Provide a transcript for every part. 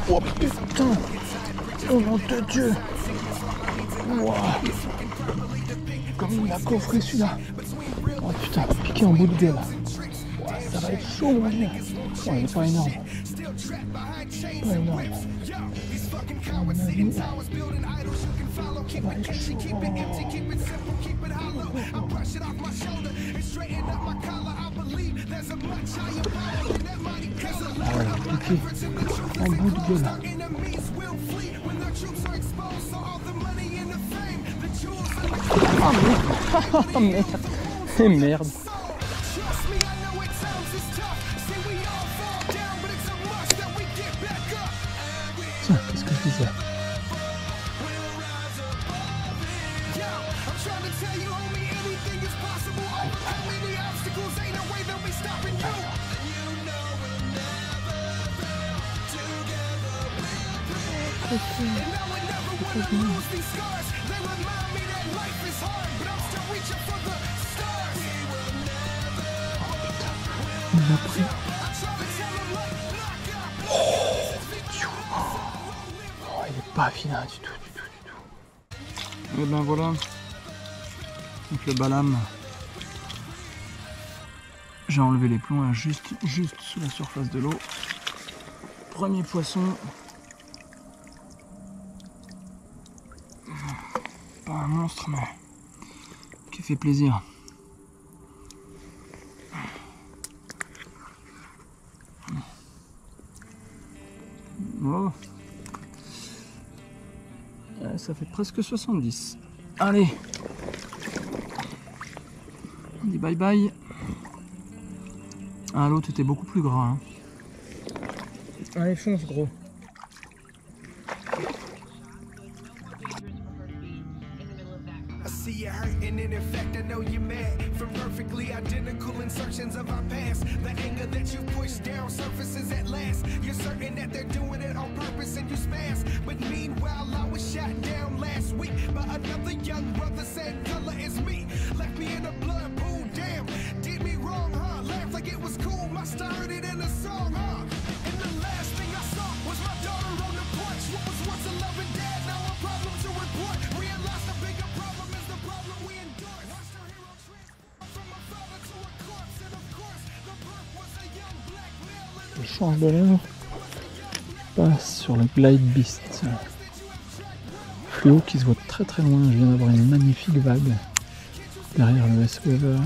Oh putain! Oh mon Dieu! Wow. Comme il a coffré celui-là! Oh putain, piqué en bout de gueule! Wow, ça va être chaud mon dieu! Oh, il est pas énorme! Pas énorme! À mon avis, ça va être chaud! Ah ouais, piqué en bout de gueule! Oh merde! Oh merde! Tiens, qu'est-ce que je disais? Il m'a pris. Oh, il est pas vilain du tout. Et ben voilà. Donc le balame. J'ai enlevé les plombs là, juste sous la surface de l'eau. Premier poisson. Pas un monstre mais qui fait plaisir. Oh. Ça fait presque 70. Allez. On dit bye bye. Ah, l'autre était beaucoup plus gras. Hein. Allez, fonce gros. See you hurting and in fact I know you're mad from perfectly identical insertions of our past. The anger that you push down surfaces at last. You're certain that they're doing it on purpose and you spaz. But meanwhile I was shot down last week by another young brother, same color as me. Left me in a blood pool, damn. Did me wrong, huh? Laughed like it was cool, must have heard it in a song, huh? And the last thing I saw was my daughter on the porch. What was once a loving dad, now a problem to report. Realized the bigger problem is the problem we endure. Watched her hero transform from a father to a corpse. And of course, the birth was a young black male. Je change de l'air. Passe sur le Glide Beast. Fluo qui se voit très très loin. Je viens d'avoir une magnifique vague derrière le S-Weaver.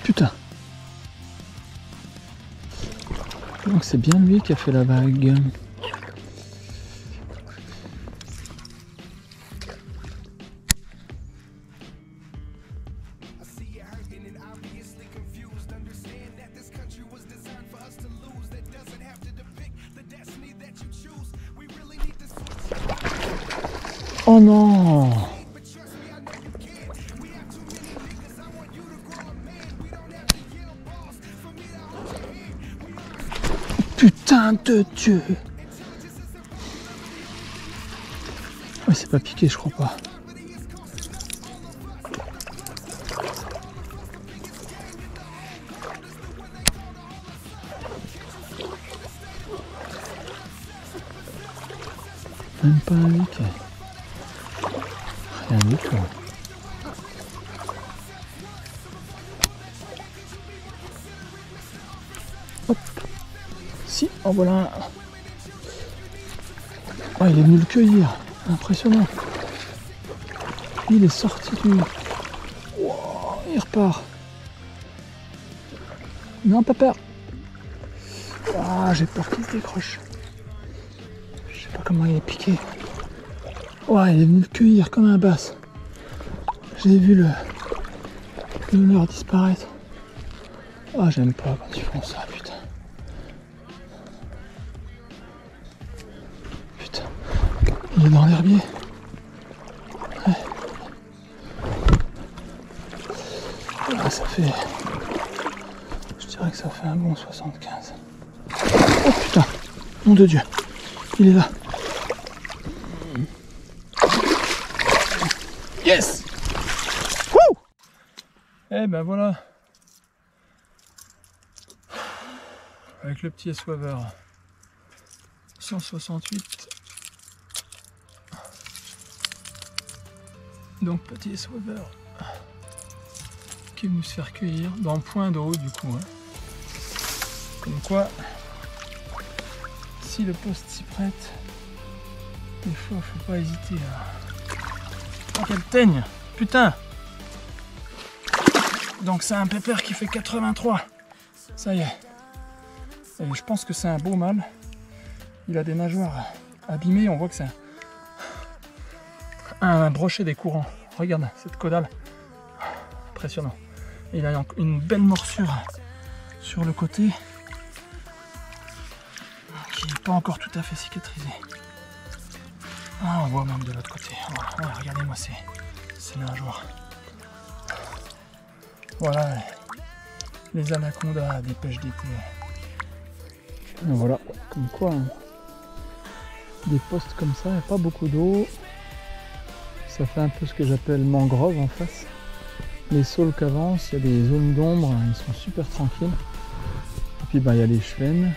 Putain. Donc c'est bien lui qui a fait la vague. Oh non! Putain de Dieu! Ouais, c'est pas piqué, je crois pas. Même pas un leak. Rien du tout. Hop. Si, en voilà un. Oh, il est venu le cueillir. Impressionnant. Il est sorti du... Wow, il repart. Non, pas peur. Ah, j'ai peur qu'il se décroche. Je sais pas comment il est piqué. Ouais, il est venu le cueillir comme un basse. J'ai vu le leurre disparaître. Ah, j'aime pas quand ils font ça, putain. Putain. Il est dans l'herbier. Ouais. Ah, ça fait... Je dirais que ça fait un bon 75. Oh putain, nom de Dieu, il est là. Yes. Wouh. Eh ben voilà. Avec le petit essoiveur. 168. Donc petit essoiveur qui va nous se faire cueillir dans le point d'eau du coup. Hein. Comme quoi, si le poste s'y prête, des fois faut pas hésiter à... Oh, quelle teigne! Putain! Donc c'est un pépère qui fait 83. Ça y est. Et je pense que c'est un beau mâle. Il a des nageoires abîmées, on voit que c'est un brochet des courants. Regarde cette caudale. Impressionnant. Et il a une belle morsure sur le côté qui n'est pas encore tout à fait cicatrisée. Ah, on voit même de l'autre côté. Voilà, regardez-moi ces nageoires. Voilà les anacondas des pêches d'été. Voilà, comme quoi, hein. Des postes comme ça, il n'y a pas beaucoup d'eau. Ça fait un peu ce que j'appelle mangrove en face. Les saules qu'avance, il y a des zones d'ombre, ils sont super tranquilles. Et puis il y a les chevennes.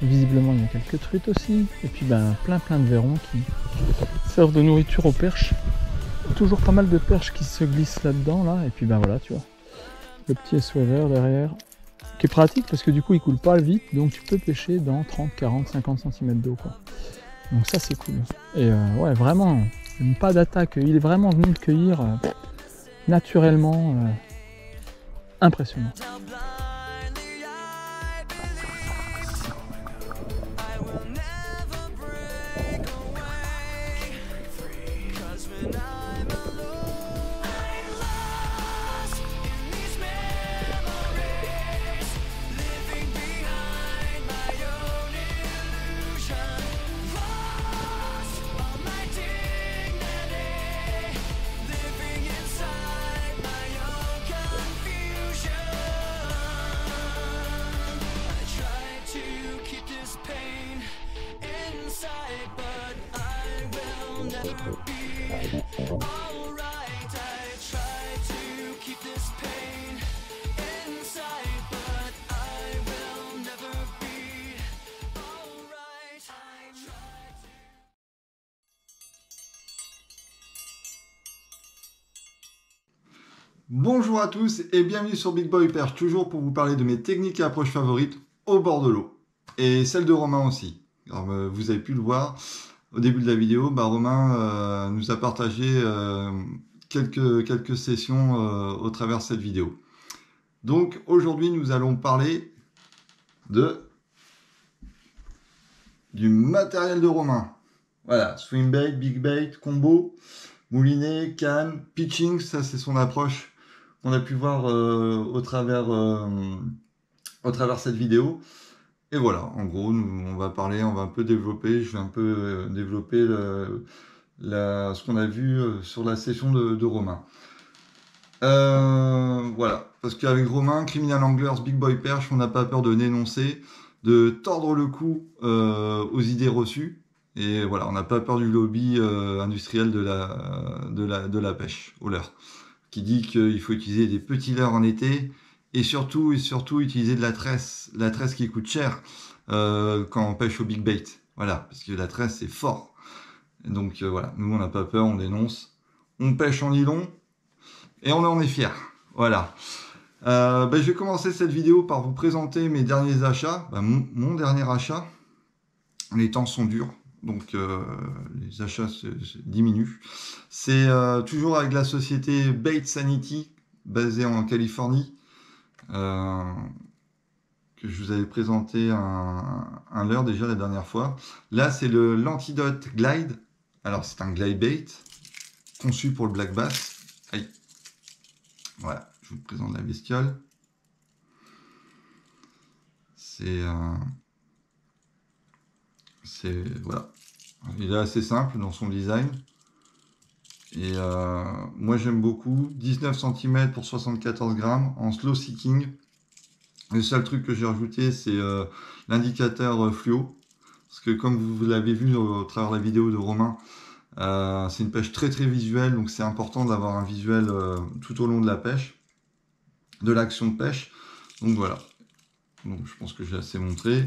Visiblement il y a quelques truites aussi. Et puis plein de verrons qui servent de nourriture aux perches. Toujours pas mal de perches qui se glissent là-dedans là. Et puis voilà, tu vois. Le petit essoiveur derrière. Qui est pratique parce que du coup il coule pas vite. Donc tu peux pêcher dans 30, 40, 50 cm d'eau quoi. Donc ça c'est cool. Et ouais vraiment, pas d'attaque. Il est vraiment venu le cueillir naturellement. Impressionnant. Bonjour à tous et bienvenue sur Big Boy Perche, toujours pour vous parler de mes techniques et approches favorites au bord de l'eau. Et celle de Romain aussi. Alors, vous avez pu le voir au début de la vidéo, Romain nous a partagé quelques sessions au travers de cette vidéo. Donc aujourd'hui nous allons parler du matériel de Romain. Voilà, swim bait, big bait, combo, moulinet, canne, pitching, ça c'est son approche qu'on a pu voir au travers cette vidéo. Et voilà, en gros, on va un peu développer, je vais un peu développer ce qu'on a vu sur la session de Romain. Voilà, parce qu'avec Romain, Criminal Anglers, Big Boy Perche, on n'a pas peur de dénoncer, de tordre le cou aux idées reçues. Et voilà, on n'a pas peur du lobby industriel de la pêche au leurre, qui dit qu'il faut utiliser des petits leurres en été et surtout utiliser de la tresse qui coûte cher quand on pêche au big bait. Voilà, parce que la tresse c'est fort. Et donc voilà, nous on n'a pas peur, on dénonce, on pêche en nylon et on en est fiers. Voilà. Je vais commencer cette vidéo par vous présenter mes derniers achats. Mon dernier achat, les temps sont durs. Donc les achats se diminuent. C'est toujours avec la société Bait Sanity, basée en Californie, que je vous avais présenté un leurre déjà la dernière fois. Là, c'est le l'Antidote Glide. Alors, c'est un glide bait conçu pour le black bass. Aïe. Voilà, je vous présente la bestiole. C'est voilà. Il est assez simple dans son design. Et moi j'aime beaucoup. 19 cm pour 74 grammes en slow seeking. Le seul truc que j'ai rajouté, c'est l'indicateur fluo. Parce que comme vous l'avez vu au travers de la vidéo de Romain, c'est une pêche très très visuelle. Donc c'est important d'avoir un visuel tout au long de la pêche, de l'action de pêche. Donc voilà. Donc je pense que j'ai assez montré.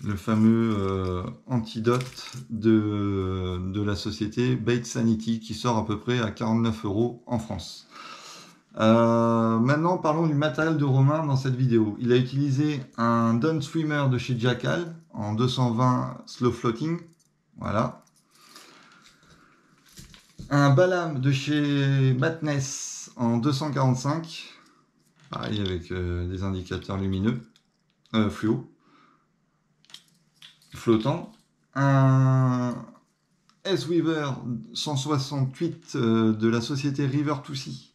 Le fameux antidote de la société Bait Sanity qui sort à peu près à 49 € en France. Maintenant parlons du matériel de Romain dans cette vidéo. Il a utilisé un Dawn Swimmer de chez Jackal en 220 slow floating. Voilà. Un Balam de chez Madness en 245. Pareil avec des indicateurs lumineux. Fluo. Flottant, un S-Weaver 168 de la société River to Sea.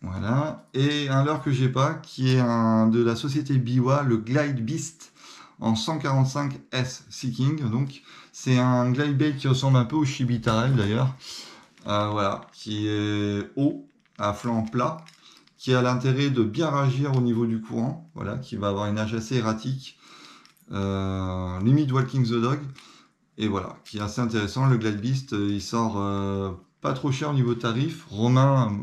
Voilà, et un leurre que j'ai pas, qui est de la société Biwa, le Glide Beast en 145 S Seeking. Donc c'est un glide bait qui ressemble un peu au Chibitarel d'ailleurs. Voilà, qui est haut, à flanc plat, qui a l'intérêt de bien réagir au niveau du courant. Voilà, qui va avoir une nage assez erratique. Limite Walking the Dog, et voilà, qui est assez intéressant. Le Glide Beast, il sort pas trop cher au niveau tarif. Romain,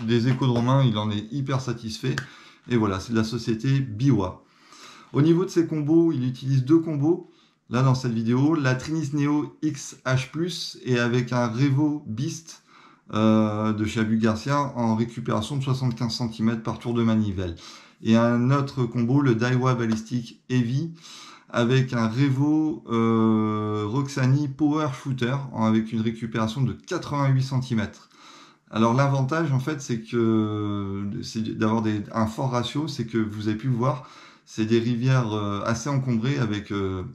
des échos de Romain, il en est hyper satisfait, et voilà, c'est de la société Biwa. Au niveau de ses combos, il utilise deux combos là dans cette vidéo, la Trinis Neo XH+, et avec un Revo Beast de chez Abu Garcia en récupération de 75 cm par tour de manivelle, et un autre combo, le Daiwa Ballistic Heavy, avec un Revo Roxani Power Shooter avec une récupération de 88 cm. Alors l'avantage en fait c'est d'avoir un fort ratio, c'est que vous avez pu le voir, c'est des rivières assez encombrées avec de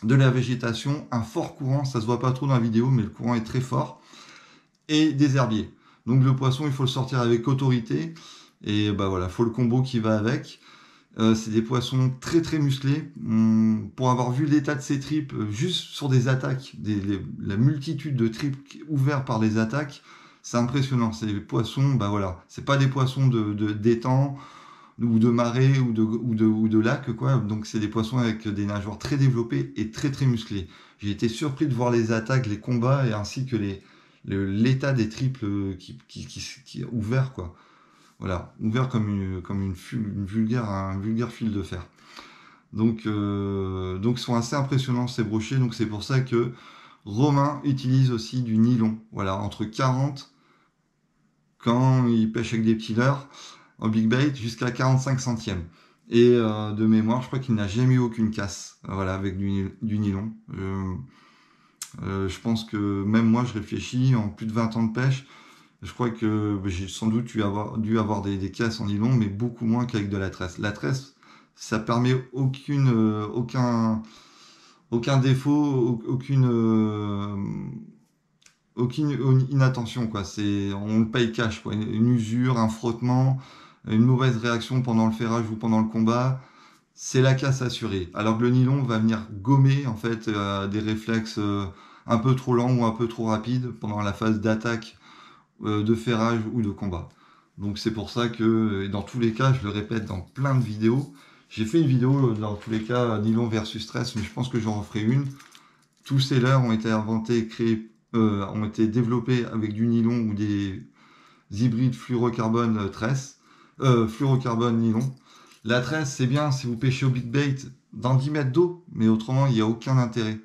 la végétation, un fort courant, ça se voit pas trop dans la vidéo mais le courant est très fort, et des herbiers. Donc le poisson il faut le sortir avec autorité, et bah voilà, faut le combo qui va avec. C'est des poissons très très musclés. Pour avoir vu l'état de ces tripes, juste sur des attaques, la multitude de tripes ouvertes par les attaques, c'est impressionnant. C'est des poissons, bah voilà, c'est pas des poissons d'étang ou de marais ou de lac, quoi. Donc c'est des poissons avec des nageoires très développées et très très musclés. J'ai été surpris de voir les attaques, les combats, et ainsi que l'état des tripes qui est ouvert, quoi. Voilà, ouvert comme un vulgaire fil de fer. Donc sont assez impressionnants ces brochets. Donc c'est pour ça que Romain utilise aussi du nylon. Voilà, entre 40 quand il pêche avec des petits leurres en big bait, jusqu'à 45 centièmes. Et de mémoire, je crois qu'il n'a jamais eu aucune casse. Voilà, avec du nylon. Je pense que même moi, je réfléchis en plus de 20 ans de pêche. Je crois que j'ai sans doute dû avoir des casses en nylon, mais beaucoup moins qu'avec de la tresse. La tresse, ça permet aucun défaut, aucune inattention, quoi. On le paye cash, quoi. Une usure, un frottement, une mauvaise réaction pendant le ferrage ou pendant le combat, c'est la casse assurée. Alors que le nylon va venir gommer en fait des réflexes un peu trop lents ou un peu trop rapides pendant la phase d'attaque, de ferrage ou de combat. Donc c'est pour ça que dans tous les cas, je le répète dans plein de vidéos, j'ai fait une vidéo dans tous les cas nylon versus tresse, mais je pense que j'en referai une. Tous ces leurres ont été inventés, ont été développés avec du nylon ou des hybrides fluorocarbone fluorocarbone nylon. La tresse, c'est bien si vous pêchez au big bait dans 10 mètres d'eau, mais autrement il n'y a aucun intérêt.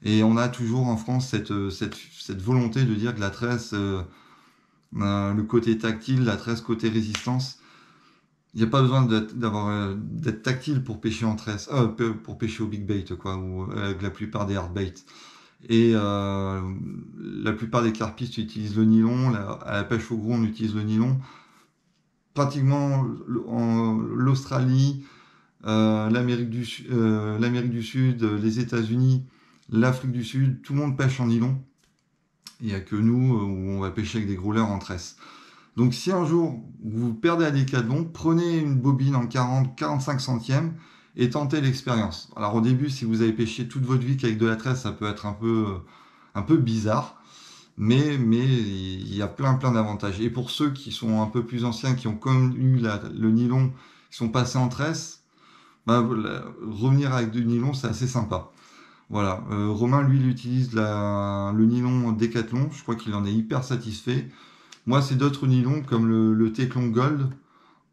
Et on a toujours en France cette volonté de dire que la tresse, le côté tactile, la tresse côté résistance, il n'y a pas besoin d'être tactile pour pêcher en tresse, pour pêcher au big bait, quoi, ou avec la plupart des hard bait. Et la plupart des carpistes utilisent le nylon. À la pêche au gros, on utilise le nylon. Pratiquement l'Australie, l'Amérique du Sud, les États-Unis, l'Afrique du Sud, tout le monde pêche en nylon. Il n'y a que nous où on va pêcher avec des gros leurres en tresse. Donc si un jour vous perdez à Décathlon, prenez une bobine en 40-45 centièmes et tentez l'expérience. Alors au début, si vous avez pêché toute votre vie qu'avec de la tresse, ça peut être un peu bizarre, mais il y a plein d'avantages. Et pour ceux qui sont un peu plus anciens, qui ont connu le nylon, qui sont passés en tresse, bah, revenir avec du nylon, c'est assez sympa. Voilà, Romain, lui, il utilise le nylon Decathlon, je crois qu'il en est hyper satisfait. Moi, c'est d'autres nylons comme le Teclon Gold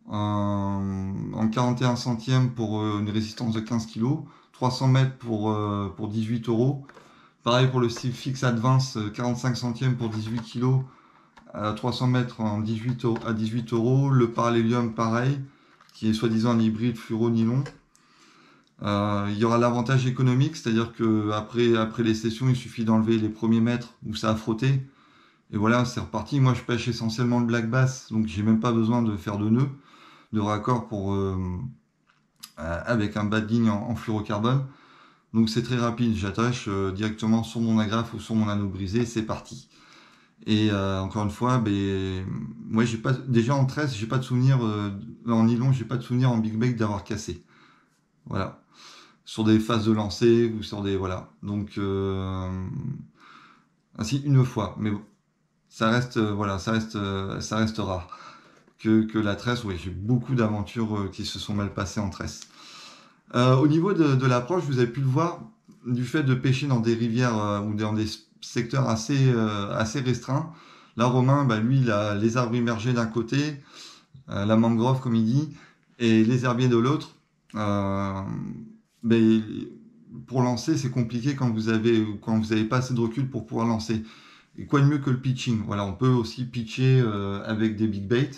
en 41 centièmes pour une résistance de 15 kg, 300 mètres pour 18 euros. Pareil pour le Steel Fix Advance, 45 centièmes pour 18 kg, 300 mètres à 18 euros. Le Parallélium, pareil, qui est soi-disant un hybride fluoro-nylon. Il y aura l'avantage économique, c'est-à-dire que après les sessions, il suffit d'enlever les premiers mètres où ça a frotté. Et voilà, c'est reparti. Moi, je pêche essentiellement le black bass, donc j'ai même pas besoin de faire de nœud, de raccord avec un bas de ligne en fluorocarbone. Donc c'est très rapide. J'attache directement sur mon agrafe ou sur mon anneau brisé, c'est parti. Et encore une fois, moi déjà en tresse, j'ai pas de souvenir en nylon, j'ai pas de souvenir en big bait d'avoir cassé. Voilà. Sur des phases de lancer ou sur des voilà. Donc ainsi une fois, mais bon, ça reste rare. Que la tresse, oui, j'ai beaucoup d'aventures qui se sont mal passées en tresse. Au niveau de l'approche, vous avez pu le voir, du fait de pêcher dans des rivières ou dans des secteurs assez restreints. Là, Romain, lui, il a les arbres immergés d'un côté, la mangrove, comme il dit, et les herbiers de l'autre. Pour lancer, c'est compliqué quand vous avez pas assez de recul pour pouvoir lancer. Et quoi de mieux que le pitching? Voilà, on peut aussi pitcher avec des big bait,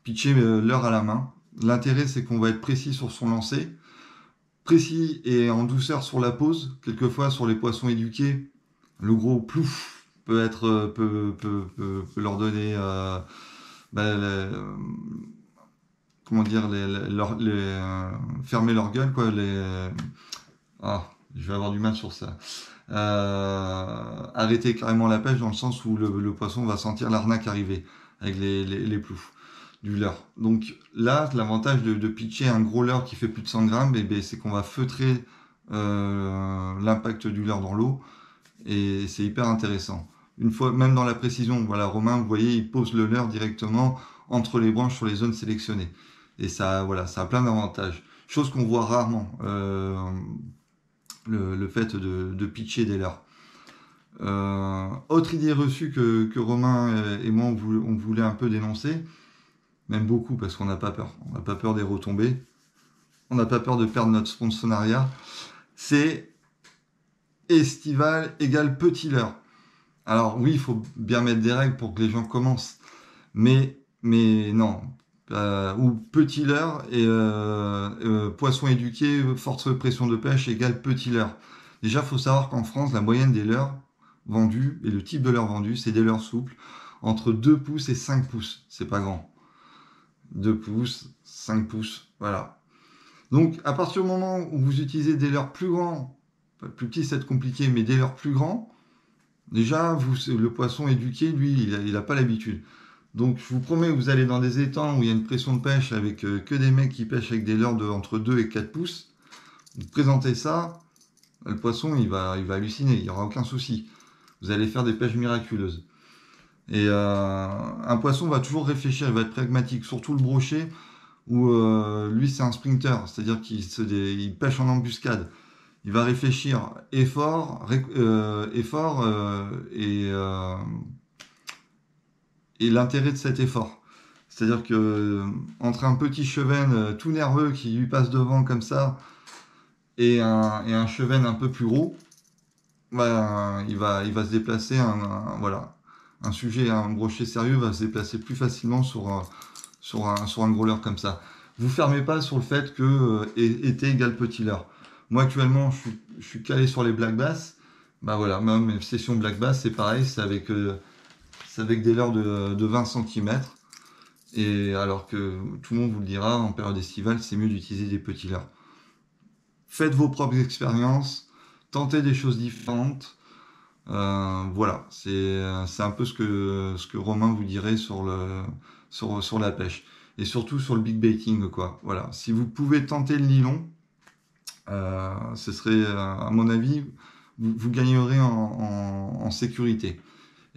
pitcher leurre à la main. L'intérêt, c'est qu'on va être précis sur son lancer, précis et en douceur sur la pose. Quelquefois, sur les poissons éduqués, le gros plouf peut leur donner fermer leur gueule, quoi. Je vais avoir du mal sur ça. Arrêter carrément la pêche dans le sens où le poisson va sentir l'arnaque arriver avec les ploufs du leurre. Donc là, l'avantage de pitcher un gros leurre qui fait plus de 100 grammes, c'est qu'on va feutrer l'impact du leurre dans l'eau et c'est hyper intéressant. Une fois, même dans la précision, voilà, Romain, vous voyez, il pose le leurre directement entre les branches sur les zones sélectionnées. Et ça a plein d'avantages. Chose qu'on voit rarement, le fait de pitcher des leurres. Autre idée reçue que Romain et moi on voulait un peu dénoncer, même beaucoup parce qu'on n'a pas peur. On n'a pas peur des retombées. On n'a pas peur de perdre notre sponsorat. C'est estival égale petit leurre. Alors oui, il faut bien mettre des règles pour que les gens commencent. Mais non. Ou petit leurre et poisson éduqué, forte pression de pêche égale petit leurre. Déjà, il faut savoir qu'en France, la moyenne des leurres vendus et le type de leurre vendu, c'est des leurres souples entre 2 pouces et 5 pouces. C'est pas grand. 2 pouces, 5 pouces, voilà. Donc, à partir du moment où vous utilisez des leurres plus grands, plus petits, c'est compliqué, mais des leurres plus grands, déjà, le poisson éduqué, lui, il n'a pas l'habitude. Donc, je vous promets, vous allez dans des étangs où il y a une pression de pêche avec que des mecs qui pêchent avec des leurres entre 2 et 4 pouces. Vous présentez ça, le poisson, il va halluciner, il n'y aura aucun souci. Vous allez faire des pêches miraculeuses. Et un poisson va toujours réfléchir, il va être pragmatique, surtout le brochet, où lui, c'est un sprinter, c'est-à-dire qu'il pêche en embuscade. Il va réfléchir effort et l'intérêt de cet effort. C'est-à-dire que entre un petit chevenne tout nerveux qui lui passe devant comme ça et un chevenne un peu plus gros, il va se déplacer, un sujet, un brochet sérieux va se déplacer plus facilement sur un gros leurre comme ça. Vous fermez pas sur le fait que été égale petit leurre. Moi actuellement je suis calé sur les black bass. Même session black bass c'est pareil, c'est avec des leurres de 20 cm. Et alors que tout le monde vous le dira, en période estivale, c'est mieux d'utiliser des petits leurres. Faites vos propres expériences, tentez des choses différentes. C'est un peu ce que Romain vous dirait sur la pêche. Et surtout sur le big baiting, quoi. Voilà. Si vous pouvez tenter le nylon, ce serait, à mon avis, vous gagnerez en sécurité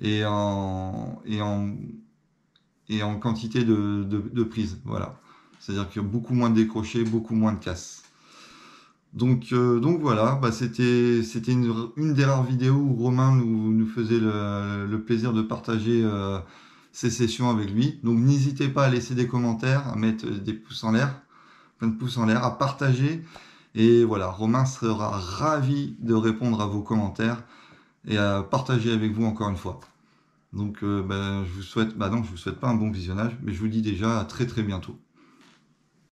et en quantité de prise. Voilà. C'est-à-dire qu'il y a beaucoup moins de décrochés, beaucoup moins de casses. Donc voilà, c'était une des rares vidéos où Romain nous faisait le plaisir de partager ses sessions avec lui. Donc n'hésitez pas à laisser des commentaires, à mettre des pouces en l'air, plein de pouces en l'air, à partager. Et voilà, Romain sera ravi de répondre à vos commentaires et à partager avec vous encore une fois. Donc je vous souhaite, non, je vous souhaite pas un bon visionnage, mais je vous dis déjà à très très bientôt.